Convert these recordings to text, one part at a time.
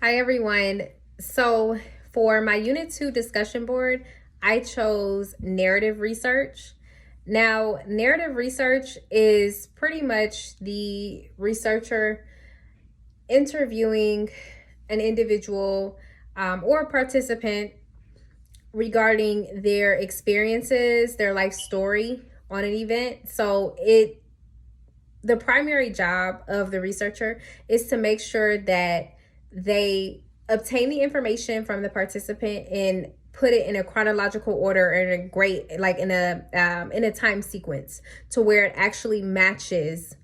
Hi, everyone. So, for my Unit 2 discussion board, I chose narrative research. Now, narrative research is pretty much the researcher interviewing an individual or a participant regarding their experiences, their life story on an event. The primary job of the researcher is to make sure that they obtain the information from the participant and put it in a chronological order in a great like in a time sequence to where it actually matches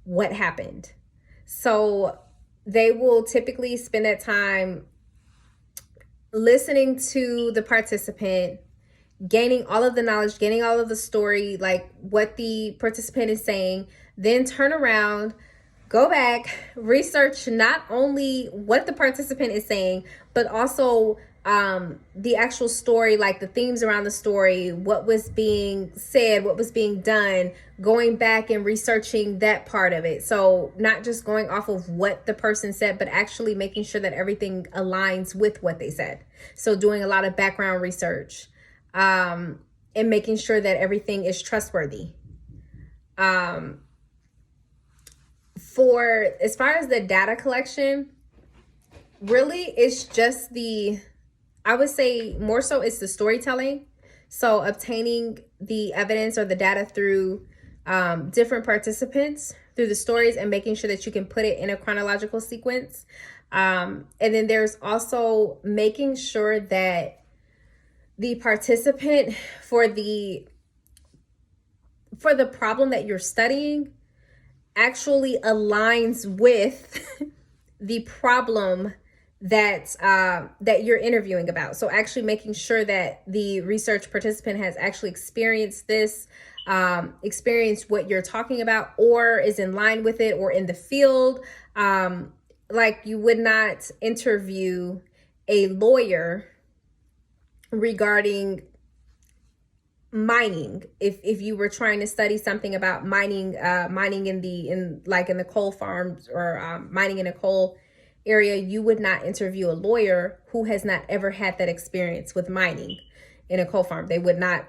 what happened. So they will typically spend that time listening to the participant, gaining all of the knowledge, gaining all of the story, like what the participant is saying, then turn around, go back, research not only what the participant is saying, but also the actual story, like the themes around the story, what was being said, what was being done, going back and researching that part of it. So not just going off of what the person said, but actually making sure that everything aligns with what they said. So doing a lot of background research and making sure that everything is trustworthy. For as far as the data collection, really it's just I would say more so it's the storytelling. So obtaining the evidence or the data through different participants through the stories and making sure that you can put it in a chronological sequence. And then there's also making sure that the participant for the problem that you're studying actually aligns with the problem that you're interviewing about. So actually making sure that the research participant has actually experienced this, experienced what you're talking about, or is in line with it, or in the field. Like you would not interview a lawyer regarding mining if you were trying to study something about mining in the coal farms or mining in a coal area. You would not interview a lawyer who has not ever had that experience with mining in a coal farm. They would not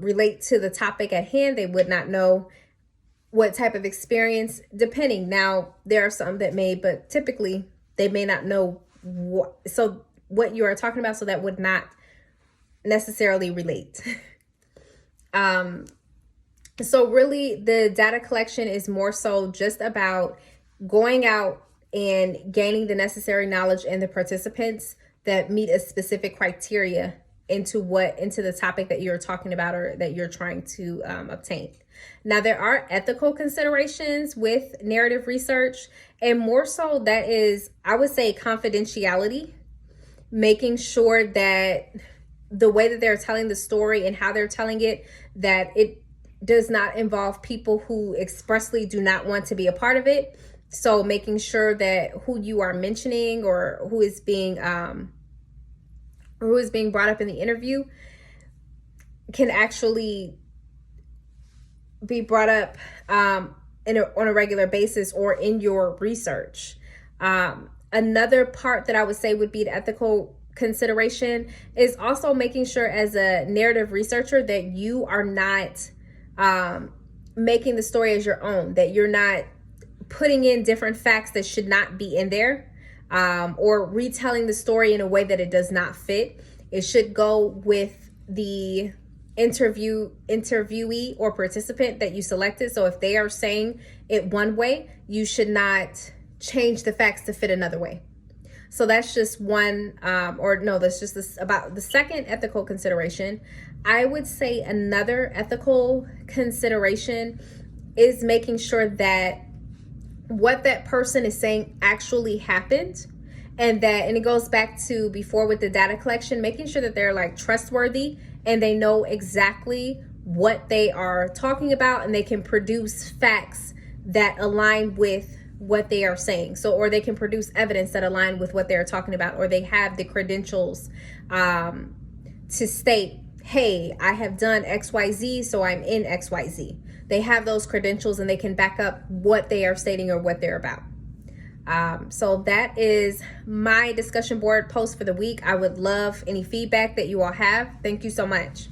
relate to the topic at hand. They would not know what type of experience, depending. Now there are some that may, but typically they may not know what you are talking about, so that would not necessarily relate. So really the data collection is more so just about going out and gaining the necessary knowledge in the participants that meet a specific criteria into the topic that you're talking about or that you're trying to obtain. Now, there are ethical considerations with narrative research, and more so that is, I would say, confidentiality, making sure that the way that they're telling the story and how they're telling it, that it does not involve people who expressly do not want to be a part of it. So making sure that who you are mentioning or who is being brought up in the interview can actually be brought up on a regular basis or in your research. Another part that I would say would be the ethical consideration is also making sure as a narrative researcher that you are not making the story as your own, that you're not putting in different facts that should not be in there, or retelling the story in a way that it does not fit. It should go with the interviewee or participant that you selected. So if they are saying it one way, you should not change the facts to fit another way. So that's just one, that's just about the second ethical consideration. I would say another ethical consideration is making sure that what that person is saying actually happened, and it goes back to before with the data collection, making sure that they're like trustworthy and they know exactly what they are talking about and they can produce facts that align with what they are saying. So, or they can produce evidence that align with what they're talking about, or they have the credentials to state, hey, I have done XYZ, so I'm in XYZ. They have those credentials and they can back up what they are stating or what they're about. So that is my discussion board post for the week. I would love any feedback that you all have. Thank you so much.